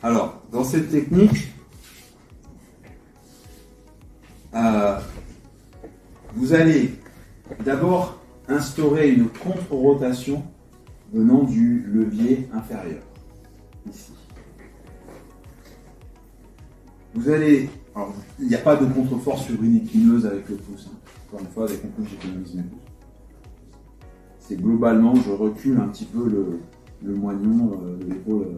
Alors, dans cette technique, vous allez d'abord instaurer une contre-rotation venant du levier inférieur, ici. Vous allez... Alors, il n'y a pas de contre-force sur une épineuse avec le pouce. Hein. Encore une fois, avec mon pouce, j'économise mes pouces. C'est globalement, je recule un petit peu le moignon de l'épaule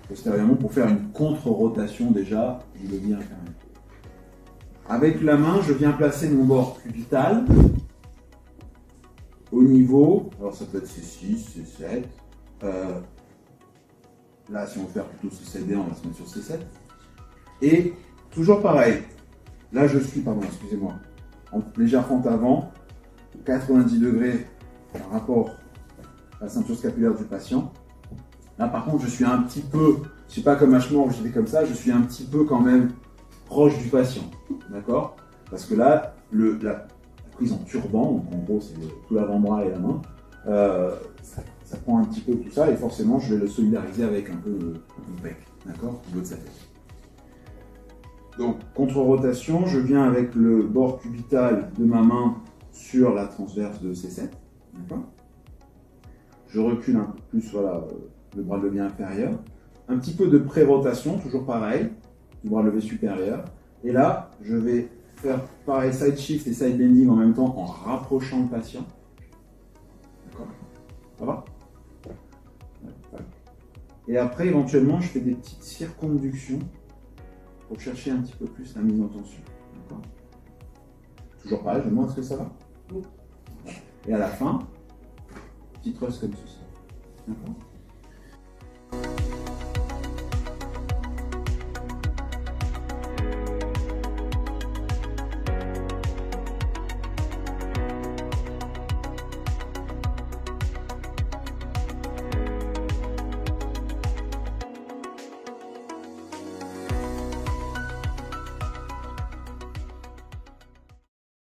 postérieurement pour faire une contre-rotation déjà du levier inférieur. Avec la main, je viens placer mon bord cubital au niveau, alors ça peut être C6, C7. Là, si on veut faire plutôt C7D, on va se mettre sur C7. Et toujours pareil, là je suis, pardon, excusez-moi, en légère fente avant, 90 degrés par rapport à la ceinture scapulaire du patient. Là par contre, je suis un petit peu, je ne suis pas comme H-mort, j'étais comme ça, je suis un petit peu quand même proche du patient, d'accord? Parce que là, la prise en turban, donc en gros c'est tout l'avant-bras et la main, ça prend un petit peu tout ça et forcément je vais le solidariser avec un peu le pec, d'accord? Le haut de sa tête. Donc, contre-rotation, je viens avec le bord cubital de ma main sur la transverse de C7. Je recule un peu plus, voilà, le bras de levier inférieur. Un petit peu de pré-rotation, toujours pareil, du bras de levier supérieur. Et là, je vais faire pareil, side shift et side bending en même temps en rapprochant le patient. D'accord? Ça va? Et après, éventuellement, je fais des petites circonductions pour chercher un petit peu plus la mise en tension. Toujours pareil, je me demande est-ce que ça va. Et à la fin, petit thrust comme ceci. D'accord.